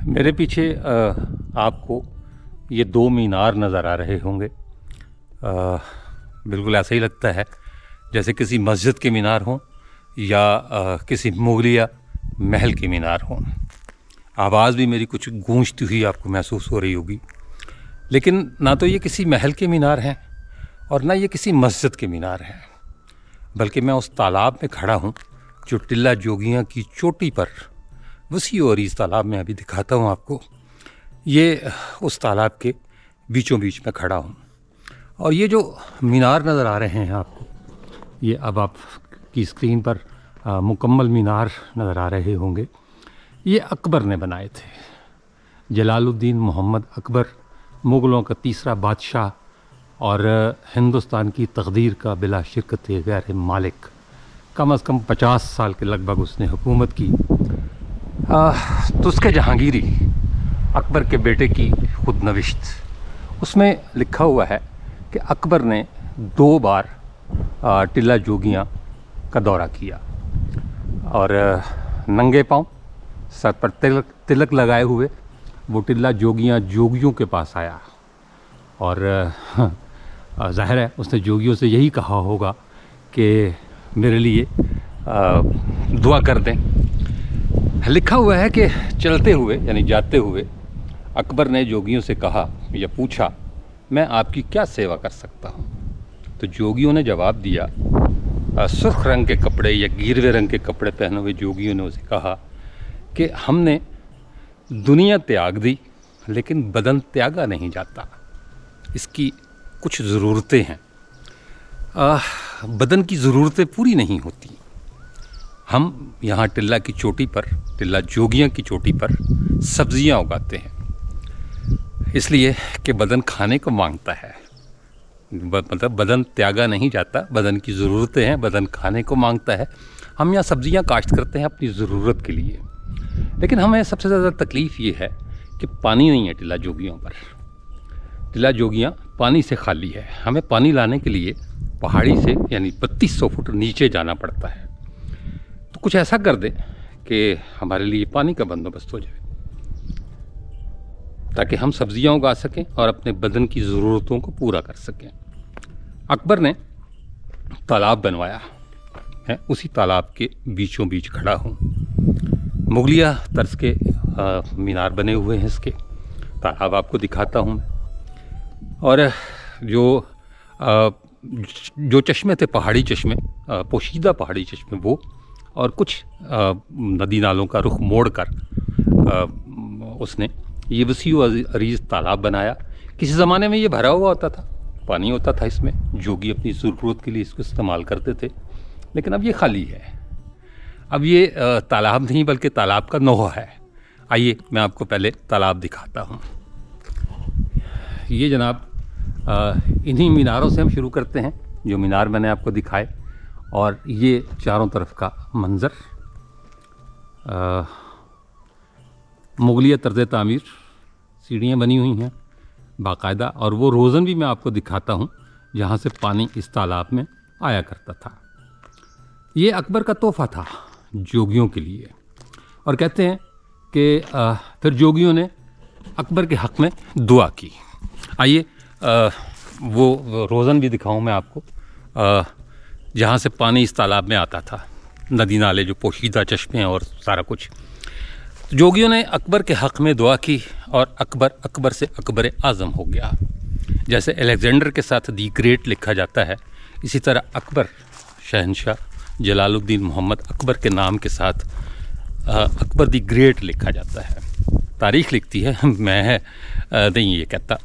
मेरे पीछे आपको ये दो मीनार नज़र आ रहे होंगे। बिल्कुल ऐसा ही लगता है जैसे किसी मस्जिद के मीनार हों या किसी मुगलिया महल के मीनार हों। आवाज़ भी मेरी कुछ गूंजती हुई आपको महसूस हो रही होगी, लेकिन ना तो ये किसी महल के मीनार हैं और ना ये किसी मस्जिद के मीनार हैं, बल्कि मैं उस तालाब में खड़ा हूँ जो टिल्ला जोगियाँ की चोटी पर, वसी और इस तालाब में अभी दिखाता हूँ आपको। ये उस तालाब के बीचों बीच में खड़ा हूँ और ये जो मीनार नज़र आ रहे हैं आपको, ये अब आपकी स्क्रीन पर मुकम्मल मीनार नज़र आ रहे होंगे। ये अकबर ने बनाए थे। जलालुद्दीन मोहम्मद अकबर, मुग़लों का तीसरा बादशाह और हिंदुस्तान की तकदीर का बिला शिरकत गैर मालिक, कम अज़ कम 50 साल के लगभग उसने हुकूमत की। तो उसके जहांगीरी अकबर के बेटे की खुद नविश्त, उसमें लिखा हुआ है कि अकबर ने 2 बार टिल्ला जोगियाँ का दौरा किया और नंगे पाँव, सर पर तिलक लगाए हुए वो टिल्ला जोगियाँ जोगियों के पास आया और ज़ाहिर है उसने जोगियों से यही कहा होगा कि मेरे लिए दुआ कर दें। लिखा हुआ है कि चलते हुए यानी जाते हुए अकबर ने जोगियों से कहा या पूछा, मैं आपकी क्या सेवा कर सकता हूँ? तो जोगियों ने जवाब दिया, सुर्ख रंग के कपड़े या गिरवे रंग के कपड़े पहने हुए जोगियों ने उसे कहा कि हमने दुनिया त्याग दी लेकिन बदन त्यागा नहीं जाता, इसकी कुछ ज़रूरतें हैं, बदन की ज़रूरतें पूरी नहीं होती। हम यहाँ टिल्ला की चोटी पर, टिल्ला जोगियाँ की चोटी पर सब्जियाँ उगाते हैं इसलिए कि बदन खाने को मांगता है, मतलब बदन त्यागा नहीं जाता, बदन की ज़रूरतें हैं, बदन खाने को मांगता है। हम यहाँ सब्जियाँ काश्त करते हैं अपनी ज़रूरत के लिए, लेकिन हमें सबसे ज़्यादा तकलीफ़ ये है कि पानी नहीं है टिल्ला जोगियों पर। टिल्ला जोगियाँ पानी से खाली है, हमें पानी लाने के लिए पहाड़ी से यानी 3200 फुट नीचे जाना पड़ता है। तो कुछ ऐसा कर दे कि हमारे लिए पानी का बंदोबस्त हो जाए ताकि हम सब्जियां उगा सकें और अपने बदन की ज़रूरतों को पूरा कर सकें। अकबर ने तालाब बनवाया है, उसी तालाब के बीचों बीच खड़ा हूँ। मुगलिया तर्ज के मीनार बने हुए हैं इसके, तालाब आपको दिखाता हूँ मैं। और जो चश्मे थे, पहाड़ी चश्मे, पोशीदा पहाड़ी चश्मे वो, और कुछ नदी नालों का रुख मोड़ कर उसने ये वसी अरीज़ तालाब बनाया। किसी ज़माने में ये भरा हुआ होता था, पानी होता था इसमें, जोगी अपनी ज़रूरत के लिए इसको इस्तेमाल करते थे, लेकिन अब ये खाली है। अब ये तालाब नहीं बल्कि तालाब का नोह है। आइए मैं आपको पहले तालाब दिखाता हूँ। ये जनाब इन्हीं मीनारों से हम शुरू करते हैं, जो मीनार मैंने आपको दिखाए, और ये चारों तरफ का मंज़र मुगलिया तर्ज़ तामीर, सीढ़ियाँ बनी हुई हैं बाकायदा, और वो रोज़न भी मैं आपको दिखाता हूँ जहाँ से पानी इस तालाब में आया करता था। ये अकबर का तोहफ़ा था जोगियों के लिए, और कहते हैं कि फिर जोगियों ने अकबर के हक़ में दुआ की। आइए वो रोज़न भी दिखाऊं मैं आपको जहाँ से पानी इस तालाब में आता था, नदी नाले जो पोशीदा चश्मे हैं और सारा कुछ। तो जोगियों ने अकबर के हक़ में दुआ की और अकबर से अकबर आज़म हो गया। जैसे अलेक्जेंडर के साथ दी ग्रेट लिखा जाता है, इसी तरह अकबर शहनशाह जलालुद्दीन मोहम्मद अकबर के नाम के साथ अकबर दी ग्रेट लिखा जाता है। तारीख़ लिखती है, मैं नहीं ये कहता,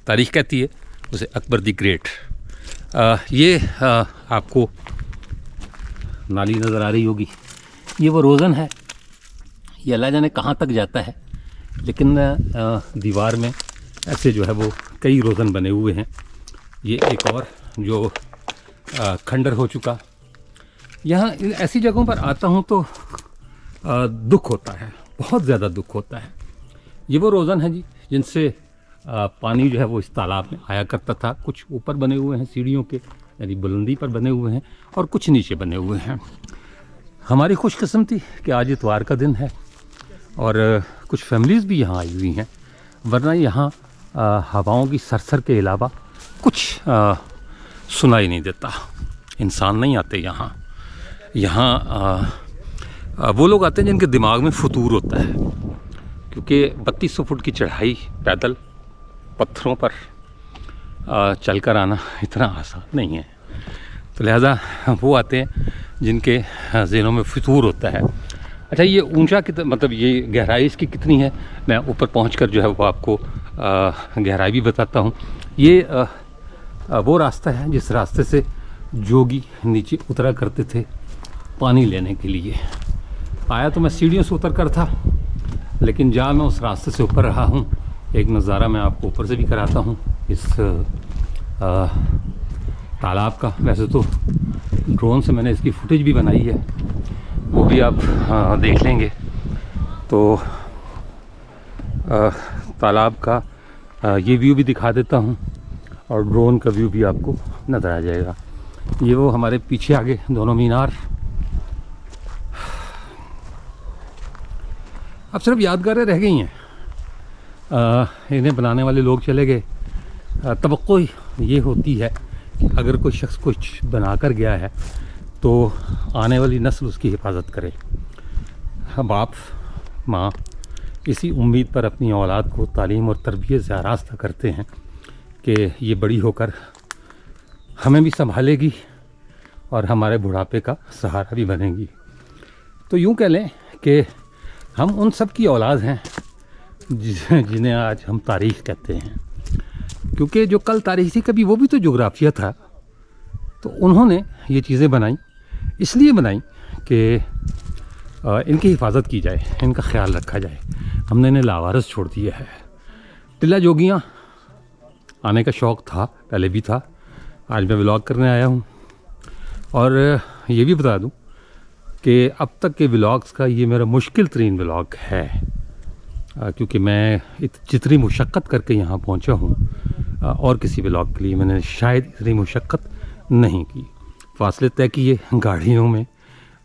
तारीख़ कहती है उसे अकबर दी ग्रेट। ये आपको नाली नज़र आ रही होगी, ये वो रोज़न है। ये अल्लाह जाने कहाँ तक जाता है, लेकिन दीवार में ऐसे जो है वो कई रोज़न बने हुए हैं। ये एक और जो खंडर हो चुका। यहाँ ऐसी जगहों पर आता हूँ तो दुख होता है, बहुत ज़्यादा दुख होता है। ये वो रोज़न है जी जिनसे पानी जो है वो इस तालाब में आया करता था। कुछ ऊपर बने हुए हैं सीढ़ियों के, यानी बुलंदी पर बने हुए हैं, और कुछ नीचे बने हुए हैं। हमारी खुशकिस्मती कि आज इतवार का दिन है और कुछ फैमिलीज़ भी यहाँ आई हुई हैं, वरना यहाँ हवाओं की सरसर के अलावा कुछ सुनाई नहीं देता। इंसान नहीं आते यहाँ। वो लोग आते हैं जिनके दिमाग में फतूर होता है, क्योंकि 3200 फुट की चढ़ाई पैदल पत्थरों पर चल कर आना इतना आसान नहीं है। तो लिहाजा वो आते हैं जिनके ज़हनों में फतूर होता है। अच्छा, ये ऊंचा मतलब ये गहराई इसकी कितनी है, मैं ऊपर पहुंचकर जो है वो आपको गहराई भी बताता हूँ। ये वो रास्ता है जिस रास्ते से जोगी नीचे उतरा करते थे पानी लेने के लिए। आया तो मैं सीढ़ियों से उतर कर था, लेकिन जहाँ मैं उस रास्ते से ऊपर रहा हूँ, एक नज़ारा मैं आपको ऊपर से भी कराता हूँ इस तालाब का। वैसे तो ड्रोन से मैंने इसकी फुटेज भी बनाई है, वो भी आप देख लेंगे। तो तालाब का ये व्यू भी दिखा देता हूँ और ड्रोन का व्यू भी आपको नज़र आ जाएगा। ये वो हमारे पीछे आगे दोनों मीनार अब सिर्फ यादगारें रह गई हैं। इन्हें बनाने वाले लोग चले गए। तवक्को ये होती है कि अगर कोई शख्स कुछ बनाकर गया है तो आने वाली नस्ल उसकी हिफाजत करे। बाप माँ इसी उम्मीद पर अपनी औलाद को तालीम और तरबियत से आरास्ता करते हैं कि ये बड़ी होकर हमें भी संभालेगी और हमारे बुढ़ापे का सहारा भी बनेगी। तो यूँ कह लें कि हम उन सब की औलाद हैं जिन्हें आज हम तारीख़ कहते हैं, क्योंकि जो कल तारीख़ थी कभी वो भी तो जोग्राफिया था। तो उन्होंने ये चीज़ें बनाई, इसलिए बनाई कि इनकी हिफाजत की जाए, इनका ख्याल रखा जाए। हमने इन्हें लावारिस छोड़ दिया है। टिल्ला जोगियाँ आने का शौक़ था, पहले भी था। आज मैं व्लॉग करने आया हूँ और ये भी बता दूँ कि अब तक के व्लॉग्स का ये मेरा मुश्किल तरीन व्लॉग है, क्योंकि मैं जितनी मुशक्क़त करके यहाँ पहुँचा हूँ और किसी व्लॉग के लिए मैंने शायद इतनी मुशक्क़त नहीं की। फासले तय किए गाड़ियों में,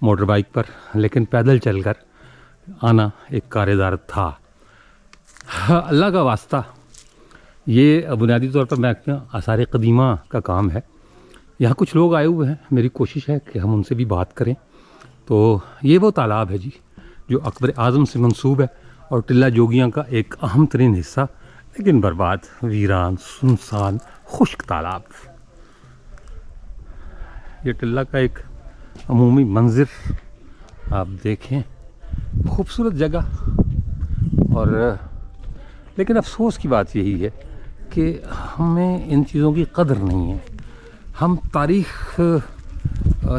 मोटर बाइक पर, लेकिन पैदल चलकर आना एक कारेदार था। अल्लाह का वास्ता, ये बुनियादी तौर पर मैं आसार क़दीमा का काम है। यहाँ कुछ लोग आए हुए हैं, मेरी कोशिश है कि हम उनसे भी बात करें। तो ये वो तालाब है जी जो अकबर आज़म से मंसूब है और टिल्ला जोगियाँ का एक अहम तरीन हिस्सा, लेकिन बर्बाद, वीरान, सुनसान, खुश्क तालाब। ये टिल्ला का एक अमूमी मंज़र आप देखें, खूबसूरत जगह। और लेकिन अफसोस की बात यही है कि हमें इन चीज़ों की कदर नहीं है। हम तारीख़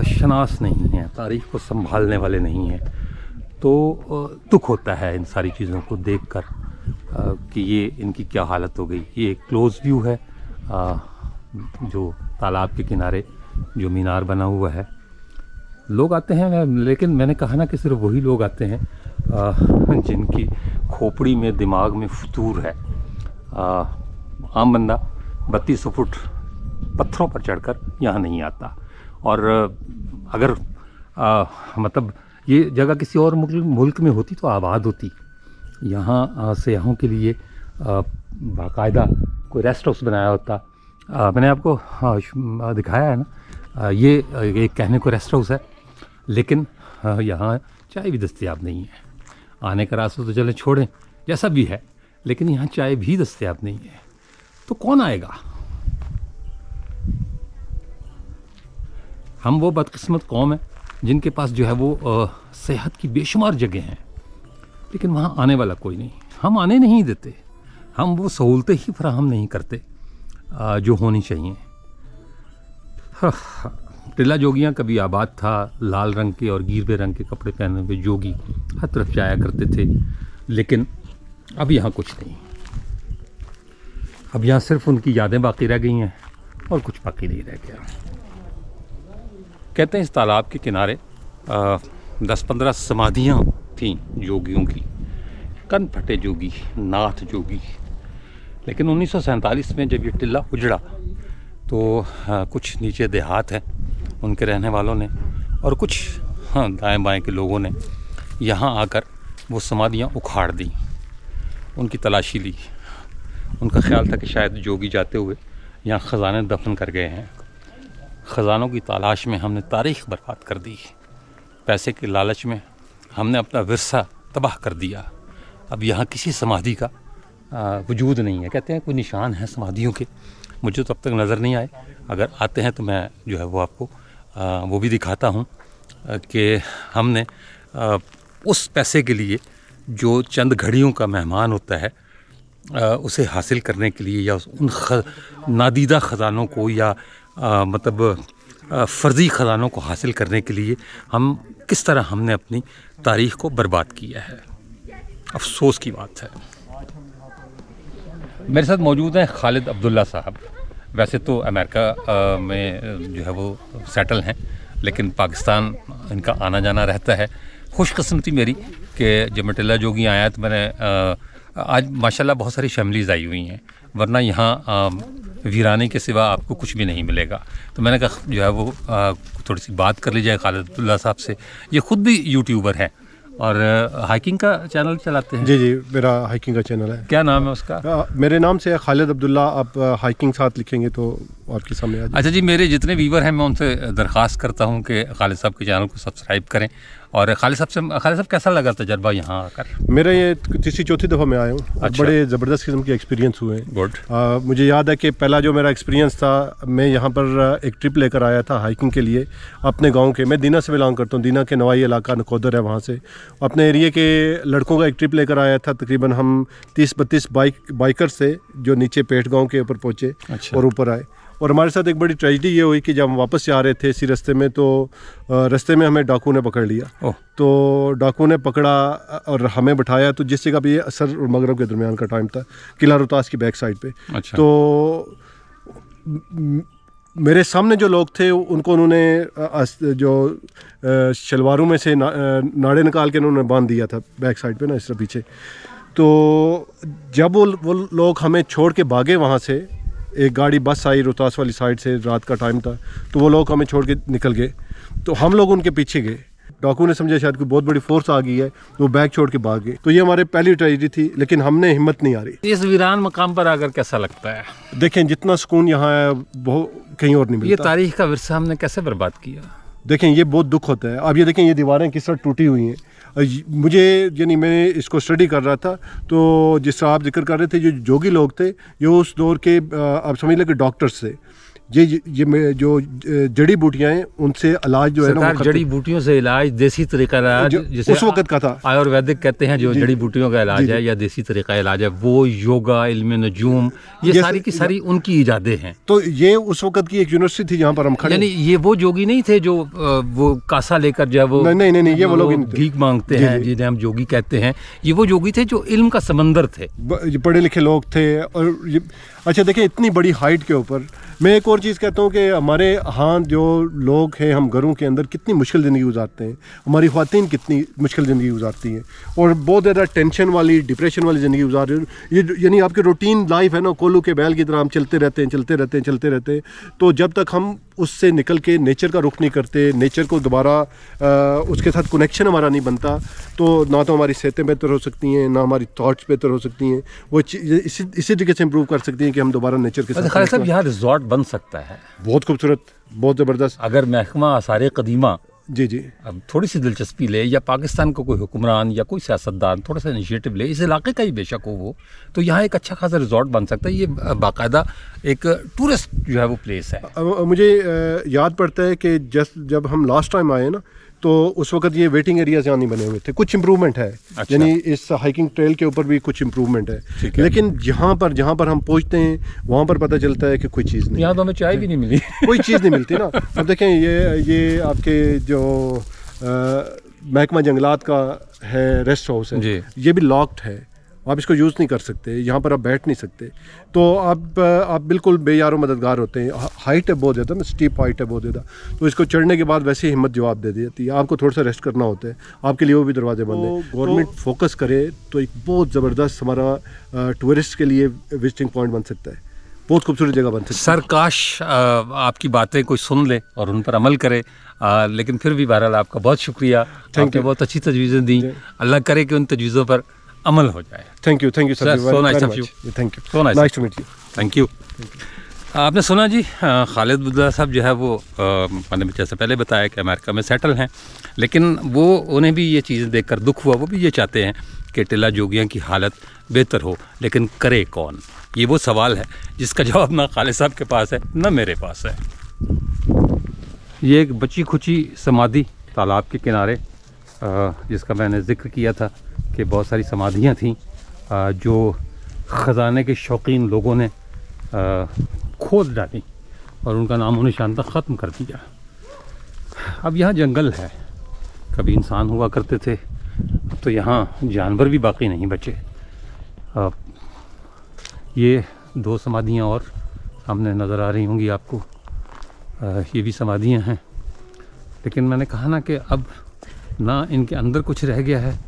शनास नहीं हैं, तारीख़ को संभालने वाले नहीं हैं। तो दुख होता है इन सारी चीज़ों को देखकर कि ये इनकी क्या हालत हो गई। ये एक क्लोज़ व्यू है जो तालाब के किनारे जो मीनार बना हुआ है। लोग आते हैं, लेकिन मैंने कहा ना कि सिर्फ वही लोग आते हैं जिनकी खोपड़ी में, दिमाग में फतूर है। आम बंदा 3200 फुट पत्थरों पर चढ़कर यहाँ नहीं आता। और अगर मतलब ये जगह किसी और मुल्क में होती तो आबाद होती। यहाँ सयाहों के लिए बाकायदा कोई रेस्ट हाउस बनाया होता। मैंने आपको दिखाया है ना, ये एक कहने को रेस्ट हाउस है, लेकिन यहाँ चाय भी दस्तयाब नहीं है। आने का रास्ता तो चले छोड़ें, जैसा भी है, लेकिन यहाँ चाय भी दस्तयाब नहीं है। तो कौन आएगा? हम वो बदकिस्मत कौम है जिनके पास जो है वो सेहत की बेशुमार जगह हैं, लेकिन वहाँ आने वाला कोई नहीं। हम आने नहीं देते, हम वो सहूलतें ही फराहम नहीं करते जो होनी चाहिए। टिल्ला जोगियाँ कभी आबाद था। लाल रंग के और गिरवे रंग के कपड़े पहने हुए जोगी हर तरफ जाया करते थे, लेकिन अब यहाँ कुछ नहीं। अब यहाँ सिर्फ उनकी यादें बाकी रह गई हैं और कुछ बाकी नहीं रह गया। कहते हैं इस तालाब के किनारे 10-15 समाधियाँ थीं जोगियों की, कन फटे जोगी, नाथ जोगी। लेकिन 1947 में जब ये टिल्ला उजड़ा तो कुछ नीचे देहात हैं उनके रहने वालों ने और कुछ दाएं बाएं के लोगों ने यहाँ आकर वो समाधियाँ उखाड़ दी, उनकी तलाशी ली। उनका ख्याल था कि शायद जोगी जाते हुए यहाँ ख़जाने दफन कर गए हैं। ख़जानों की तलाश में हमने तारीख़ बर्बाद कर दी, पैसे के लालच में हमने अपना विरसा तबाह कर दिया। अब यहाँ किसी समाधि का वजूद नहीं है। कहते हैं कोई निशान है समाधियों के, मुझे तो अब तक नज़र नहीं आए। अगर आते हैं तो मैं जो है वो आपको वो भी दिखाता हूँ कि हमने उस पैसे के लिए जो चंद घड़ियों का मेहमान होता है उसे हासिल करने के लिए, या उन नादीदा ख़जानों को या मतलब फ़र्ज़ी ख़जानों को हासिल करने के लिए हम किस तरह हमने अपनी तारीख़ को बर्बाद किया है। अफसोस की बात है। मेरे साथ मौजूद हैं खालिद अब्दुल्ला साहब। वैसे तो अमेरिका में जो है वो सेटल हैं, लेकिन पाकिस्तान इनका आना जाना रहता है। खुशकिस्मती मेरी कि जब मैं टिल्ला जोगी आया तो मैंने आज माशाल्लाह बहुत सारी फैमिलीज़ आई हुई हैं, वरना यहाँ वीराने के सिवा आपको कुछ भी नहीं मिलेगा। तो मैंने कहा जो है वो थोड़ी सी बात कर ली जाए खालिद अब्दुल्ला साहब से। ये ख़ुद भी यूट्यूबर हैं और हाइकिंग का चैनल चलाते हैं। जी जी, मेरा हाइकिंग का चैनल है। क्या नाम है उसका? मेरे नाम से है खालिद अब्दुल्ला। आप हाइकिंग साथ लिखेंगे तो आपके सामने आ जाए। अच्छा जी, मेरे जितने व्यूवर हैं मैं उनसे दरख्वास्त करता हूं कि खालिद साहब के चैनल को सब्सक्राइब करें। और खालिद साहब कैसा लगा तजर्बा यहाँ आकर? मेरा ये तीसरी चौथी दफ़ा मैं आया हूँ। अच्छा। बड़े ज़बरदस्त किस्म के एक्सपीरियंस हुए हैं। गुड। मुझे याद है कि पहला जो मेरा एक्सपीरियंस था, मैं यहाँ पर एक ट्रिप लेकर आया था हाइकिंग के लिए अपने गांव के। मैं दीना से बिलोंग करता हूँ, दीना के नवाई इलाका नकोदर है, वहाँ से अपने एरिया के लड़कों का एक ट्रिप लेकर आया था। तकरीबन हम 30-32 बाइकर्स थे जो नीचे पेट गाँव के ऊपर पहुँचे। अच्छा। और ऊपर आए। और हमारे साथ एक बड़ी ट्रेजेडी ये हुई कि जब हम वापस जा रहे थे इसी रास्ते में, तो रास्ते में हमें डाकू ने पकड़ लिया। तो डाकू ने पकड़ा और हमें बिठाया, तो जिस जगह पे ये असर और मगरब के दरमियान का टाइम था, किला रोहतास की बैक साइड पे। अच्छा। तो मेरे सामने जो लोग थे उनको उन्होंने जो शलवारों में से नाड़े निकाल के उन्होंने बांध दिया था बैक साइड पे ना, इस तरह पीछे। तो जब वो लोग हमें छोड़ के भागे वहाँ से, एक गाड़ी बस आई रोहतास वाली साइड से, रात का टाइम था, तो वो लोग हमें छोड़ के निकल गए। तो हम लोग उनके पीछे गए। डाकू ने समझा शायद कोई बहुत बड़ी फोर्स आ गई है, तो वो बैग छोड़ के भाग गए। तो ये हमारी पहली ट्रेजेडी थी, लेकिन हमने हिम्मत नहीं हारी। इस वीरान मकाम पर आकर कैसा लगता है? देखें, जितना सुकून यहाँ है वो कहीं और नहीं मिलता। ये तारीख का विरसा हमने कैसे बर्बाद किया? देखें, ये बहुत दुख होता है। अब ये देखें, ये दीवारें किस तरह टूटी हुई हैं। मुझे यानी मैं इसको स्टडी कर रहा था, तो जिस तरह आप जिक्र कर रहे थे, जो जोगी लोग थे ये उस दौर के आप समझ लें कि डॉक्टर्स थे। ये जो जड़ी बूटियाँ हैं उनसे इलाज जो है ना, जड़ी बूटियों से इलाज, देसी तरीका इलाज जैसे उस वक्त का था, आयुर्वेदिक कहते हैं, जो जड़ी बूटियों का इलाज है या देसी तरीका इलाज है, वो योगा, इल्म नजूम, ये सारी की सारी उनकी इजादें हैं। तो ये उस वक्त की एक यूनिवर्सिटी थी जहाँ पर हम खड़े। यानी ये वो जोगी नहीं थे जो वो कासा लेकर जो है वो नहीं, ये वो लोग भीख मांगते हैं जिन्हें हम जोगी कहते हैं। ये वो जोगी थे जो इल्म का समंदर थे, पढ़े लिखे लोग थे। और अच्छा देखिए, इतनी बड़ी हाइट के ऊपर मैं एक और चीज़ कहता हूँ कि हमारे यहाँ जो लोग हैं, हम घरों के अंदर कितनी मुश्किल ज़िंदगी गुजारते हैं। हमारी ख़वातीन कितनी मुश्किल ज़िंदगी गुजारती हैं और बहुत ज़्यादा टेंशन वाली, डिप्रेशन वाली ज़िंदगी गुजार रही है। ये यानी आपकी रूटीन लाइफ है ना, कोल्लू के बैल की तरह हम चलते रहते हैं। तो जब तक हम उससे निकल के नेचर का रुख नहीं करते, नेचर को दोबारा उसके साथ कनेक्शन हमारा नहीं बनता, तो ना तो हमारी सेहतें बेहतर हो सकती हैं, ना हमारी थॉट्स बेहतर हो सकती हैं। वो इसी तरीके से इम्प्रूव कर सकती हैं कि हम दोबारा नेचर के साथ। खालिद साहब, यहाँ रिजॉर्ट बन सकता है, बहुत खूबसूरत, बहुत ज़बरदस्त, अगर महकमा आसार कदीमा जी अब थोड़ी सी दिलचस्पी ले, या पाकिस्तान को कोई हुक्मरान या कोई सियासतदान थोड़ा सा इनिशिएटिव ले, इस इलाके का ही बेशक हो वो, तो यहाँ एक अच्छा खासा रिजॉर्ट बन सकता है। ये बाकायदा एक टूरिस्ट जो है वो प्लेस है। मुझे याद पड़ता है कि जब हम लास्ट टाइम आए ना, तो उस वक्त ये वेटिंग एरियाज यहाँ नहीं बने हुए थे। कुछ इम्प्रूवमेंट है। अच्छा। यानी इस हाइकिंग ट्रेल के ऊपर भी कुछ इम्प्रूवमेंट है, लेकिन जहाँ पर हम पहुँचते हैं वहाँ पर पता चलता है कि कोई चीज़ नहीं। यहाँ तो हमें चाय भी नहीं मिली कोई चीज़ नहीं मिलती ना। अब देखें, ये आपके जो महकमा जंगलात का है रेस्ट हाउस है, ये भी लॉक्ड है, आप इसको यूज़ नहीं कर सकते, यहाँ पर आप बैठ नहीं सकते। तो आप बिल्कुल बेयारो मददगार होते हैं। हाइट है बहुत ज़्यादा, स्टीप हाइट है बहुत ज़्यादा, तो इसको चढ़ने के बाद वैसे हिम्मत जवाब दे देती है। आपको थोड़ा सा रेस्ट करना होता है, आपके लिए वो भी दरवाजे बंद है। गवर्नमेंट फोकस करे तो एक बहुत ज़बरदस्त हमारा टूरिस्ट के लिए विजिटिंग पॉइंट बन सकता है। बहुत खूबसूरत जगह बन सकती है। सर काश आपकी बातें कोई सुन ले और उन पर अमल करे, लेकिन फिर भी बहरहाल आपका बहुत शुक्रिया, आपने बहुत अच्छी तजवीज़ें दी। अल्लाह करे कि उन तजवीज़ों पर अमल हो जाए। Thank you sir, so nice of you. Thank you, So nice. Nice to meet you. Thank you. आपने सुना जी, खालिद बुल्ला साहब जो है वो मैंने जैसे पहले बताया कि अमेरिका में सेटल हैं, लेकिन वो उन्हें भी ये चीज़ें देखकर दुख हुआ। वो भी ये चाहते हैं कि टिल्ला जोगियां की हालत बेहतर हो, लेकिन करे कौन? ये वो सवाल है जिसका जवाब ना खालिद साहब के पास है ना मेरे पास है। ये एक बची खुची समाधि तालाब के किनारे, जिसका मैंने ज़िक्र किया था कि बहुत सारी समाधियाँ थीं जो ख़जाने के शौकीन लोगों ने खोद डाली और उनका नामो निशान तक ख़त्म कर दिया। अब यहाँ जंगल है, कभी इंसान हुआ करते थे, अब तो यहाँ जानवर भी बाकी नहीं बचे। ये 2 समाधियाँ और सामने नज़र आ रही होंगी आपको, ये भी समाधियाँ हैं। लेकिन मैंने कहा ना कि अब ना इनके अंदर कुछ रह गया है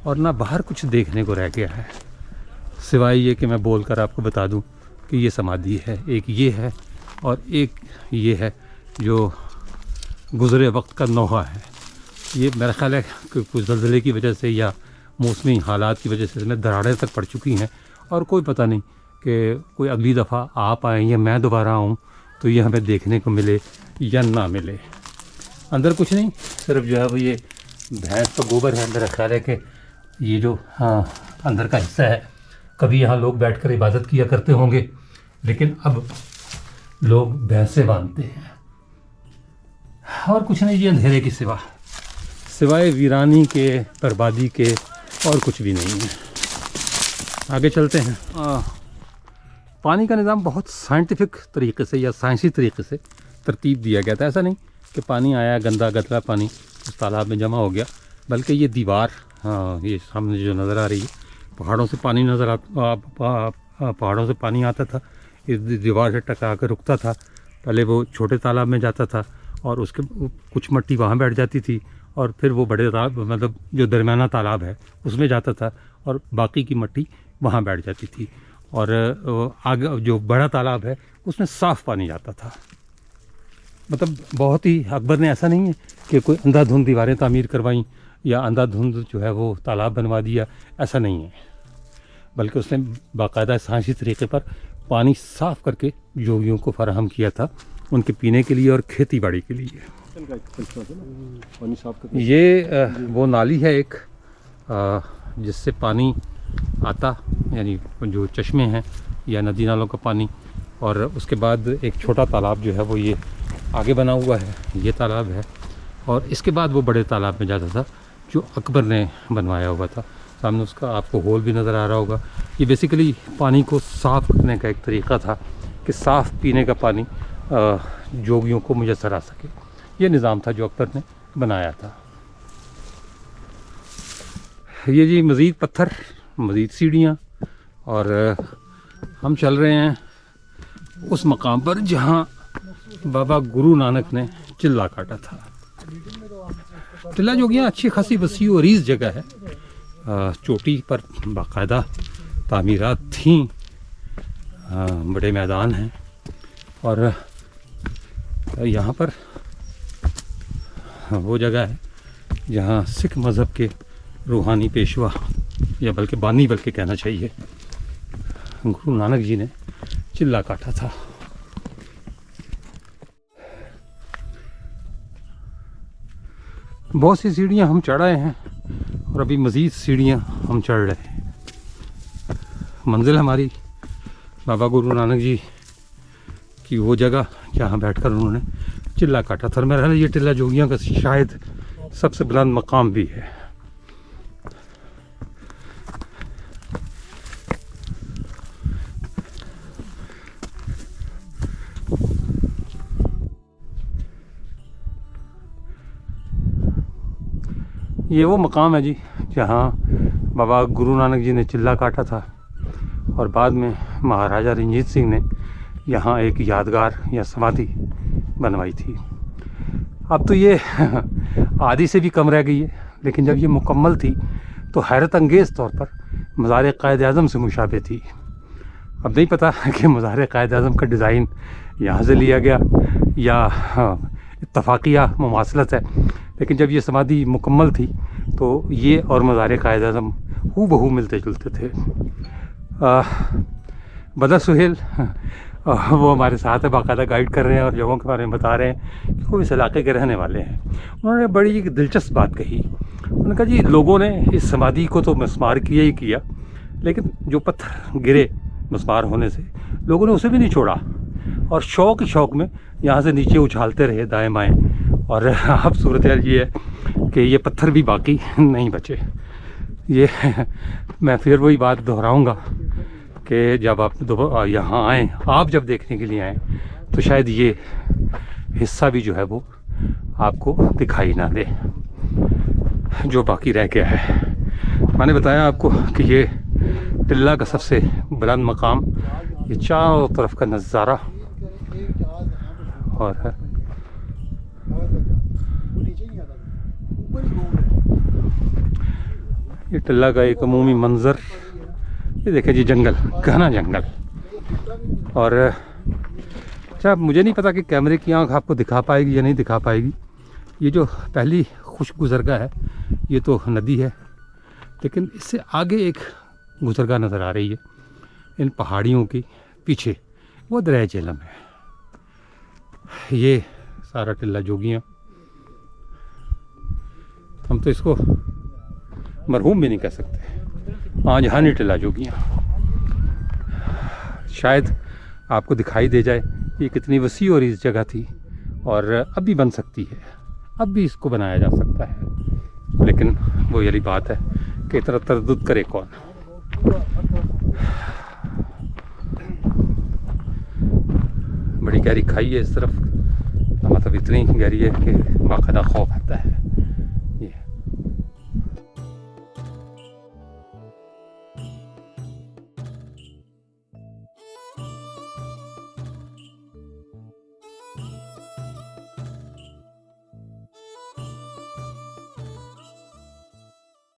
और ना बाहर कुछ देखने को रह गया है, सिवाय ये कि मैं बोलकर आपको बता दूं कि ये समाधि है। एक ये है और एक ये है जो गुज़रे वक्त का नोहा है। ये मेरा ख़्याल है कि कुछ ज़लज़ले की वजह से या मौसमी हालात की वजह से इसमें दरारें तक पड़ चुकी हैं और कोई पता नहीं कि कोई अगली दफ़ा आप आएँ या मैं दोबारा आऊँ तो ये हमें देखने को मिले या ना मिले। अंदर कुछ नहीं, सिर्फ जो है वो ये भैंस का गोबर है। मेरा ख्याल है कि ये जो अंदर का हिस्सा है, कभी यहाँ लोग बैठकर इबादत किया करते होंगे, लेकिन अब लोग भैंसे बांधते हैं और कुछ नहीं। ये अंधेरे की सिवाय वीरानी के, बर्बादी के और कुछ भी नहीं है। आगे चलते हैं। पानी का निज़ाम बहुत साइंटिफिक तरीके से या साइंसी तरीके से तरतीब दिया गया था। ऐसा नहीं कि पानी आया, गंदा गंदा पानी उस तालाब में जमा हो गया, बल्कि ये दीवार, ये सामने जो नज़र आ रही है, पहाड़ों से पानी नज़र पहाड़ों से पानी आता था, इस दीवार से टकरा कर रुकता था। पहले वो छोटे तालाब में जाता था और उसके कुछ मिट्टी वहाँ बैठ जाती थी और फिर वो बड़े तालाब, मतलब जो दरमियाना तालाब है, उसमें जाता था और बाकी की मिट्टी वहाँ बैठ जाती थी। और आगे जो बड़ा तालाब है उसमें साफ़ पानी जाता था। मतलब बहुत ही, अकबर ने ऐसा नहीं है कि कोई अंधाधुंध दीवारें तामीर करवाईं या अंधाधुंध जो है वो तालाब बनवा दिया, ऐसा नहीं है, बल्कि उसने बाकायदा साइंसी तरीके पर पानी साफ़ करके जोगियों को फराहम किया था उनके पीने के लिए और खेती बाड़ी के लिए। पानी साफ करके ये वो नाली है एक, जिससे पानी आता, यानी जो चश्मे हैं या नदी नालों का पानी, और उसके बाद एक छोटा तालाब जो है वो ये आगे बना हुआ है, ये तालाब है, और इसके बाद वो बड़े तालाब में जाता था जो अकबर ने बनवाया हुआ था। सामने उसका आपको होल भी नज़र आ रहा होगा। ये बेसिकली पानी को साफ़ करने का एक तरीका था कि साफ़ पीने का पानी जोगियों को मुयस्सर आ सके। ये निज़ाम था जो अकबर ने बनाया था। ये जी मज़ीद पत्थर, मज़ीद सीढ़ियाँ, और हम चल रहे हैं उस मकाम पर जहाँ बाबा गुरु नानक ने चिल्ला काटा था। टिल्ला जोगियाँ अच्छी खासी वसी और रीज़ जगह है। चोटी पर बाकायदा तामीरात थीं, बड़े मैदान हैं, और यहाँ पर वो जगह है जहाँ सिख मज़हब के रूहानी पेशवा, या बल्कि बानी बल्कि कहना चाहिए, गुरु नानक जी ने चिल्ला काटा था। बहुत सी सीढ़ियाँ हम चढ़ आए हैं और अभी मज़ीद सीढ़ियाँ हम चढ़ रहे हैं। मंजिल हमारी बाबा गुरु नानक जी की वो जगह जहाँ बैठकर उन्होंने चिल्ला काटा था। मेरा ये टिल्ला जोगियाँ का शायद सबसे बुलंद मकाम भी है। ये वो मकाम है जी जहाँ बाबा गुरु नानक जी ने चिल्ला काटा था, और बाद में महाराजा रंजीत सिंह ने यहाँ एक यादगार या समाधि बनवाई थी। अब तो ये आधी से भी कम रह गई है, लेकिन जब ये मुकम्मल थी तो हैरत अंगेज़ तौर पर मज़ार क़ायद आज़म से मुशाबे थी। अब नहीं पता कि मज़ार कायद आज़म का डिज़ाइन यहाँ से लिया गया या इत्तफाकिया मुमासलत है, लेकिन जब ये समाधि मुकम्मल थी तो ये और मज़ार कायद आज़म हूबहू मिलते जुलते थे। बदर सुहेल वो हमारे साथ है, बाकायदा गाइड कर रहे हैं और जगहों के बारे में बता रहे हैं कि वो इस इलाके के रहने वाले हैं। उन्होंने बड़ी एक दिलचस्प बात कही। उन्होंने कहा जी लोगों ने इस समाधि को तो मिस्मार किया ही किया, लेकिन जो पत्थर गिरे मिस्मार होने से लोगों ने उसे भी नहीं छोड़ा और शौक में यहाँ से नीचे उछालते रहे दाएँ बाएँ। और अब सूरत हाल ये है कि ये पत्थर भी बाकी नहीं बचे। ये मैं फिर वही बात दोहराऊँगा कि जब आप यहाँ आएँ, आप जब देखने के लिए आएँ तो शायद ये हिस्सा भी जो है वो आपको दिखाई ना दे जो बाकी रह गया है। मैंने बताया आपको कि ये टिल्ला का सबसे बुलंद मकाम, ये चारों तरफ का नज़ारा और है। ये टिल्ला का एक अमूमी मंज़र, ये देखें जी जंगल, घना जंगल। और अच्छा मुझे नहीं पता कि कैमरे की आंख आपको दिखा पाएगी या नहीं दिखा पाएगी। ये जो पहली खुश गुज़रगाह है ये तो नदी है, लेकिन इससे आगे एक गुज़रगाह नज़र आ रही है इन पहाड़ियों के पीछे, वो दरिया झेलम है। ये सारा टिल्ला जोगियाँ, हम तो इसको मरहूम भी नहीं कह सकते, आज हानी टिल्ला जोगियाँ। शायद आपको दिखाई दे जाए ये कितनी वसी और इस जगह थी और अब भी बन सकती है, अब भी इसको बनाया जा सकता है, लेकिन वो यही बात है कि इतना तरद्दुद करे कौन। बड़ी गहरी खाई है इस तरफ, मतलब इतनी गहरी है कि बाकायदा खौफ आता है।